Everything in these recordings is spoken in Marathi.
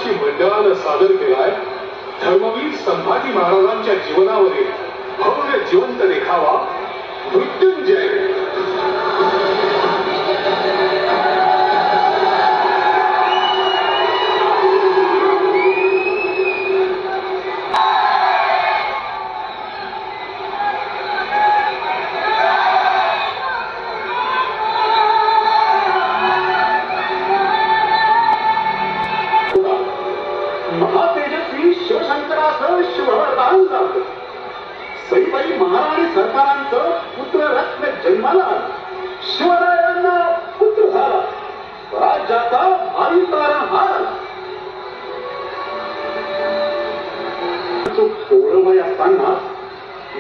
आदिवासी मंडळानं सादर केलाय धर्मवीर संभाजी महाराजांच्या जीवनावरील भव्य जिवंत देखावा मृत्युंजय. महातेजस्वी शिवशंकराचं शिवदान झालं. सईबाई महाराणी सरकारांचं पुत्र रत्न जन्माला आलं. शिवरायांना पुत्र झाला. स्वराज्याचा भावी तारणहार. सोळवय असताना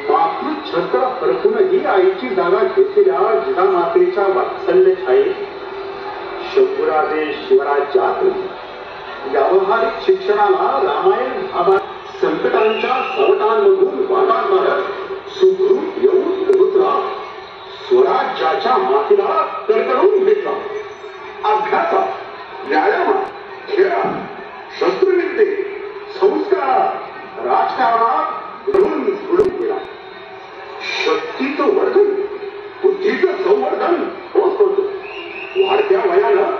मातृछत्र हरपूनही आईची जागा घेतलेल्या जिजामातेच्या वात्सल्य छायेत शंभूराजे शिवराज्यात व्यावहारिक शिक्षणाला रामायण महाभारत संकटांच्या सावटांमधून वाटात मारत सुखरूप येऊन पोहोचला. स्वराज्याच्या मातीला कडकडून घेतला. अभ्यासात, व्यायामात, खेळात, शस्त्रविद्ये, संस्कारात, राजकारणात घडून घडून गेला. शक्तीचं वर्धन, बुद्धीचं संवर्धन होत होतं. वाढत्या वयानं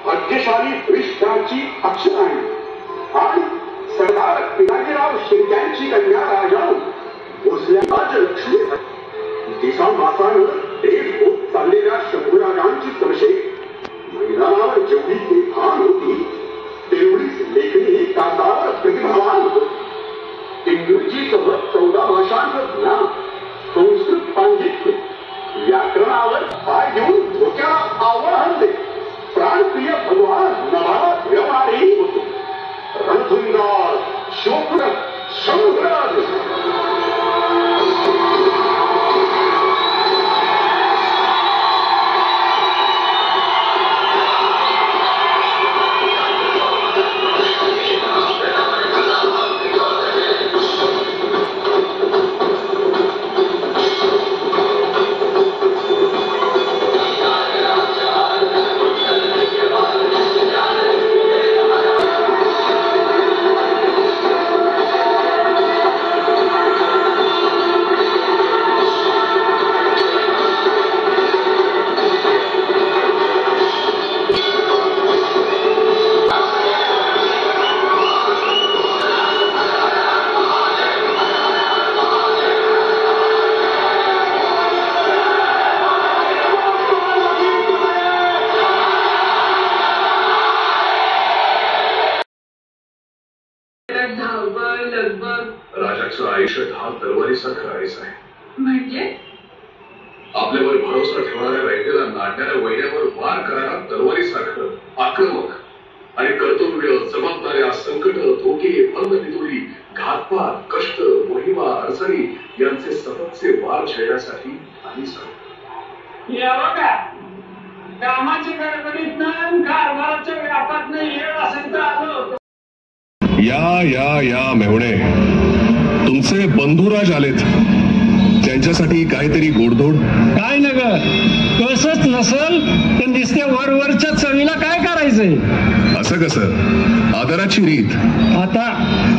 भाग्यशाली वरिष्ठांची अक्षर आणि सरदार पिनाजीराव शिंद्यांची कन्या राजाऊ भोसल्याच्या लक्ष्मी दिसामासानं देश होत चाललेल्या शंभूराजांची संशय मैदानावर जेवढी देखान होती तेवढीच लेखणी कागदावर प्रतिभावान होती. इंग्रजीसह 14 भाषांचं ज्ञान, संस्कृत पांडित्य, व्याकरणावर पाय घेऊन धोक्याला आव्हान देत प्राणप्रिय भगवान नभाला फिरवणारेही होते. रणधुंगार शिवपुरक शंभूराज. राजाचं आयुष्य ढाल तलवारीसारखं राहायचं आहे. म्हणजे आपल्यावर भरोसा ठेवणाऱ्या व्यक्तीला नाडणाऱ्या वैऱ्यावर वार करणारा तलवारीसारखं आक्रमक आणि कर्तव्य, जबाबदाऱ्या, संकट, धोके, बंधबिदुरी, घातपात, कष्ट, मोहिमा, अडचणी यांचे सततचे वार झेलण्यासाठी आम्ही सांगतो. कामाची गडबडीत कारभाराच्या व्यापात नाही असेल तर आलो. या मेहुणे, तुमचे बंधुराज आलेत. त्यांच्यासाठी काहीतरी गोडधोड. काय न ग, कसच नसल तर दिसत्या वरवरच्या चवीला काय करायचंय. असं कसं? आदराची रीत. आता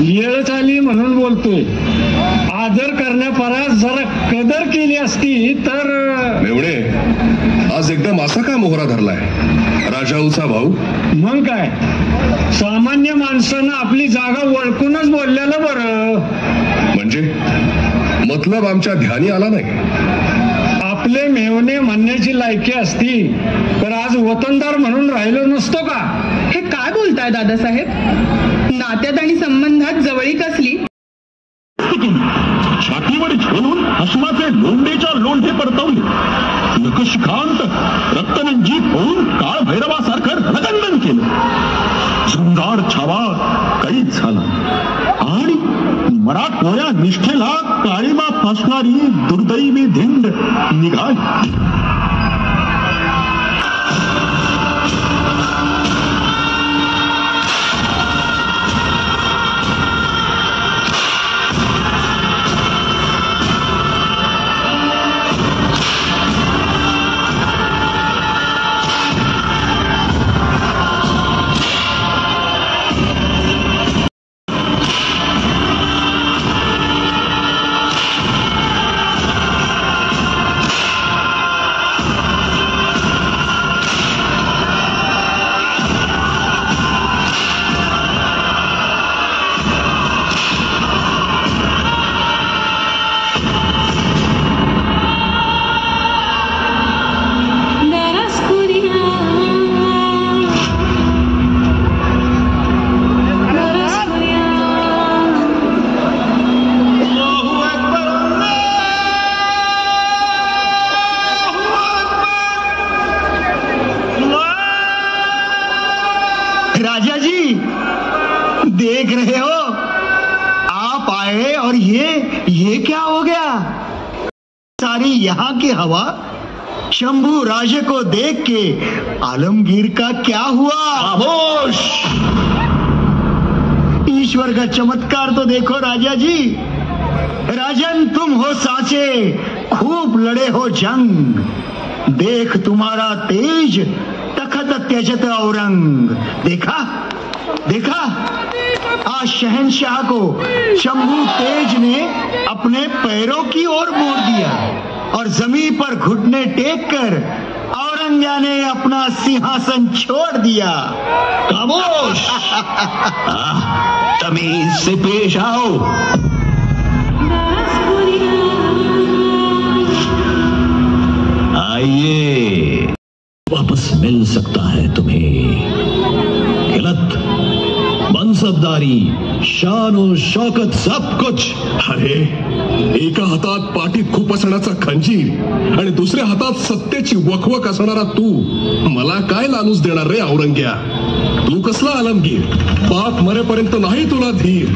येळच आली म्हणून बोलतोय. आदर करण्यापरास जरा कदर केली असती तर. मेहुणे, आज एकदम असा का मोहरा धरलाय? राजाऊचा भाऊ. मग काय, सामान्य माणसानं आपली जागा ओळखूनच बोललेलं बरं. म्हणजे मतलब आमच्या ध्यानी आला नाही. आपले मेवणे म्हणण्याची लायकी असती तर आज वतनदार म्हणून राहिलो नसतो का? हे काय बोलताय दादासाहेब? नात्यात आणि संबंधात जवळीक असली छातीवर झेलून हसमाचे लोंढेच्या लोंढे परतवले. नखशिखांत रक्तरंजित होऊन काळ भैरवासारखं रणगंडन केलं. झुंजार छावा कैद झाला आणि मराठमोळ्या निष्ठेला काळीमा फासणारी दुर्दैवी धिंड निघाली. ये क्या हो गया? सारी यहाँ की हवा शंभू राजे को देख के आलमगीर का क्या हुआ? खामोश! ईश्वर का चमत्कार तो देखो राजा जी। राजन तुम हो साचे, खूब लड़े हो जंग, देख तुम्हारा तेज तखत त्यजत औरंग। देखा देखा, आज शहंशाह को शंभू तेज ने अपने पैरों की ओर मोड़ दिया और जमीन पर घुटने टेक कर औरंग्या ने अपना सिंहासन छोड़ दिया। खामोश! तमीज से पेश आओ। आइए, वापस मिल सकता है तुम्हें। गलत मनसबदारी, शान और शौकत सब कुछ। अरे, एका हातात पाठीत खुपसण्याचा खंजीर आणि दुसऱ्या हातात सत्तेची वखवक असणारा तू मला काय लालूच देणार रे औरंग्या? तू कसला आलमगीर? बाप मरेपर्यंत नाही तुला धीर.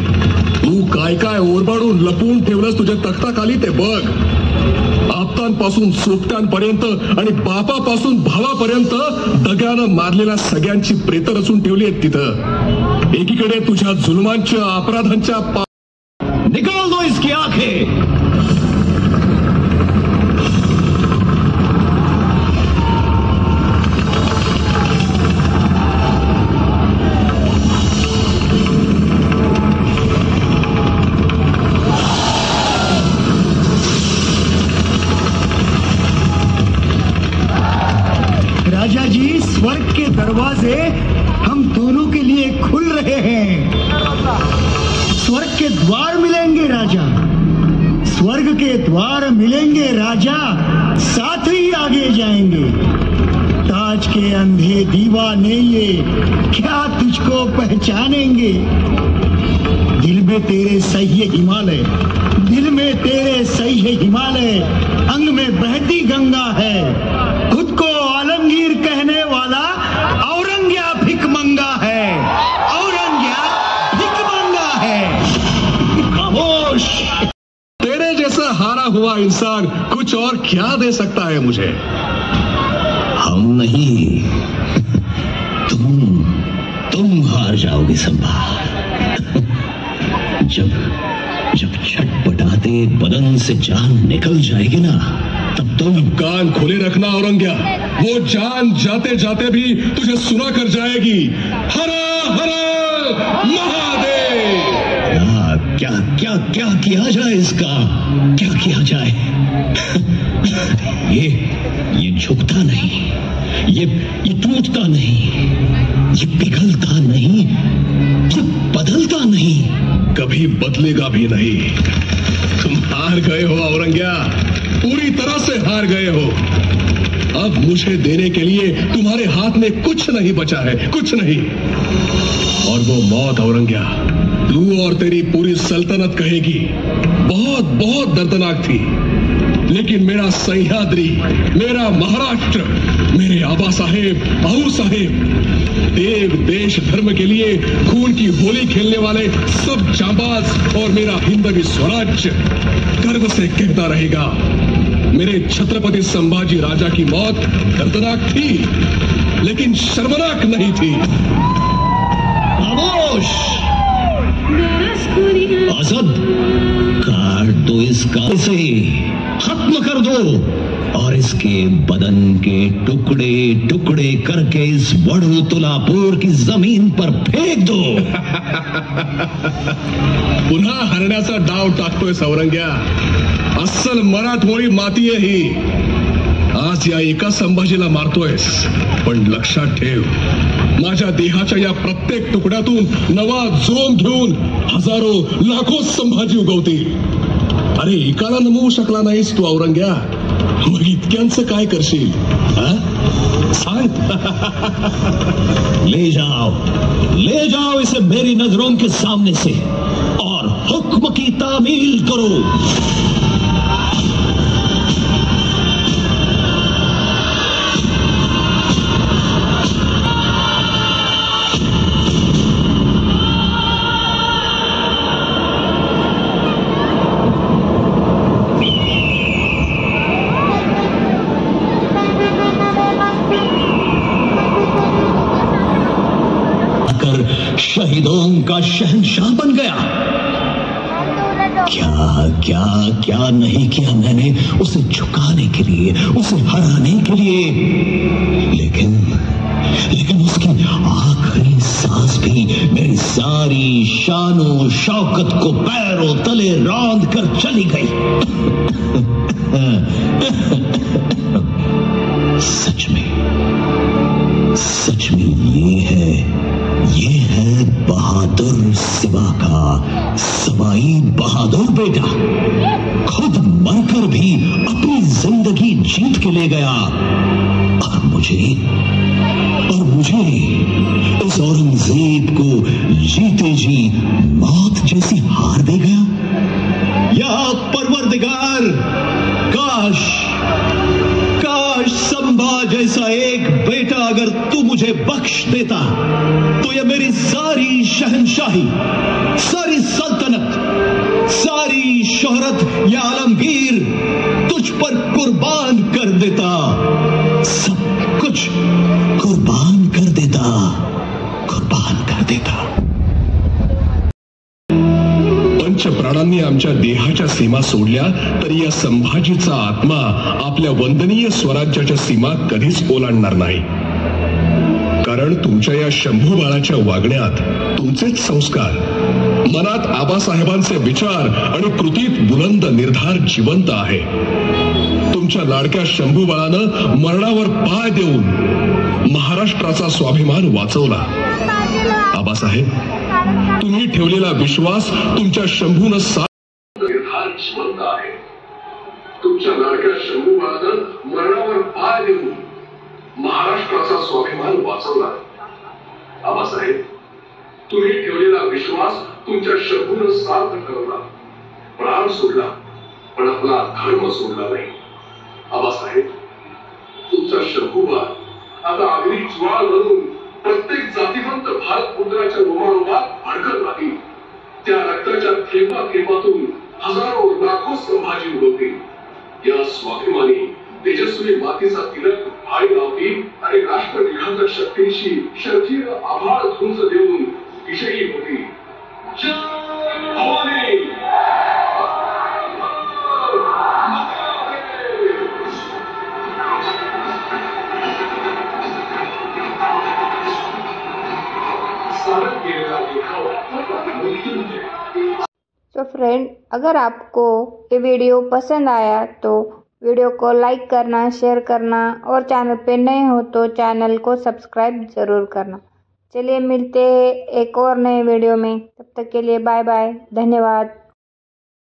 तू काय काय ओरबाडून लपवून ठेवलंस तुझ्या तख्ताखाली ते बघ. आप्तांपासून सोबत्यांपर्यंत आणि बापापासून भावापर्यंत दग्यानं मारलेल्या सगळ्यांची प्रेत रचून ठेवली आहेत तिथं. एकीकडे तुझ्या जुलमांच्या अपराधांच्या निकाल दो इसकी आंखें। राजा जी, स्वर्ग के दरवाजे हम दोनों के लिए खुल रहे हैं। स्वर्ग के द्वार मिलेंगे राजा, स्वर्ग के द्वार मिलेंगे राजा, साथ ही आगे जाएंगे। ताज के अंधे दीवाने ये क्या तुझको पहचानेंगे? दिल में तेरे सह्य हिमालय, दिल में तेरे सह्य हिमालय, अंग में बहती गंगा है। खुद को आलमगीर कहने वाला औरंग्या भिकमंगा है, औरंग्या भिकमंगा है। खामोश! तेरे जैसा हारा हुआ इंसान कुछ और क्या दे सकता है मुझे? हम नहीं, तुम हार जाओगे संभा। जब छटपटाते बदन से जान निकल जाएगी ना, तब तुम कान खुले रखना औरंग्या, वो जान जाते जाते भी तुझे सुना कर जाएगी। हरा हरा महादेव! क्या क्या क्या किया जाए इसका? क्या किया जाए? ये झुकता नहीं, ये टूटता नहीं, ये पिघलता नहीं, ये बदलता नहीं, कभी बदलेगा भी नहीं। तुम हार गए हो औरंग्या, पूरी तरह से हार गए हो। अब मुझे देने के लिए तुम्हारे हाथ में कुछ नहीं बचा है, कुछ नहीं। और वो मौत औरंग्या, तू और तेरी पूरी सल्तनत कहेगी बहुत बहुत दर्दनाक थी, लेकिन मेरा सह्याद्री, मेरा महाराष्ट्र, मेरे आबा साहेब, आहू साहेब, देव देश धर्म के लिए खून की होली खेलने वाले सब जांबाज और मेरा हिंदवी स्वराज्य गर्व से कहता रहेगा, मेरे छत्रपति संभाजी राजा की मौत दर्दनाक थी, लेकिन शर्मनाक नहीं थी। खामोश! असद, काट दो इसका, इसे खत्म कर दो और इसके बदन के टुकड़े टुकड़े करके इस वडूतुलापूर की जमीन पर फेंक दो। पुन्हा हरण्याचा डाव टाकतोय औरंग्या, अस्सल मराठमोळी माती आहे ही। आज या एका संभाजीला मारतोयस, पण लक्षात ठेव, माझ्या देहाच्या या प्रत्येक तुकड्यातून नवा जोम घेऊन हजारो लाखो संभाजी उगवतील। अरे, एकाला नमवू शकला नाहीस तू औरंग्या, मग इतक्यांचं काय करशील? सांग। ले जाओ इसे मेरी नजरों के सामने से और हुक्म की तामील करो। शहीदों का शहंशाह बन गया। क्या क्या क्या नहीं किया मैंने उसे झुकाने के लिए, उसे हराने के लिए, लेकिन उसकी आखिरी सांस भी मेरी सारी शानो शौकत को पैरों तले रौंद कर चली गई। सच में ये है बहादुर सिवा का सवाई बहादुर बेटा। खुद मरकर भी अपनी जिंदगी जीत के ले गया, और मुझे इस औरंगजेब को जीते जी मौत जैसी हार दे गया। या परवरदिगार, काश संभा जैसा एक बेटा अगर तू मुझे बख्श देता तो ये मेरी सारी शहंशाही, सारी सल्तनत, सारी शोहरत या आलमगीर तुझ पर कुर्बान कर देता। सब कुछ कुर्बान कर देता। पंचप्राणांनी आमच्या देहाच्या सीमा सोडल्या तरी या संभाजीचा आत्मा आपल्या वंदनीय स्वराज्याच्या सीमा कधीच ओलांडणार नाही। कारण तुमच्या या शंभू बाळाच्या वागण्यात तुमचेच संस्कार, मनात आबासाहेबांचे विचार आणि कृतीत बुलंद निर्धार जिवंत आहे। तुमच्या लाडक्या शंभू बाळानं मरणावर पाय देऊन महाराष्ट्राचा स्वाभिमान वाचवला। आबासाहेब, तुम्ही ठेवलेला विश्वास तुमच्या शंभूनं निर्धार जिवंत आहे। तुमच्या लाडक्या शंभू बाळानं मरणावर पाय देऊन महाराष्ट्राचा स्वाभिमान वाचवला। आबासाहेब, तुम्ही ठेवलेला विश्वास तुमच्या शंभूनं सार्थ ठरवला। प्राण सोडला पण आपला धर्म सोडला नाही। आबासाहेब, तुमचा शंभू बाळ आता अग्नी ज्वाळ म्हणून प्रत्येक जातीवंत भारतपुत्राच्या रोमारोमात भडकत राहील। त्या रक्ताच्या थेंबातून हजारो लाखो संभाजी उडवतील। या स्वाभिमानी तेजस्वी मातीचा तिलक भाळी लावतील आणि राष्ट्रविघातक शक्तींशी शर्थीर आभाळ झुंज देऊन विजयी होतील। जय भवानी। तो फ्रेंड, अगर आपको ये वीडियो पसंद आया तो वीडियो को लाइक करना, शेयर करना और चैनल पे नए हो तो चैनल को सब्सक्राइब ज़रूर करना। चलिए मिलते हैं एक और नए वीडियो में, तब तक के लिए बाय बाय, धन्यवाद।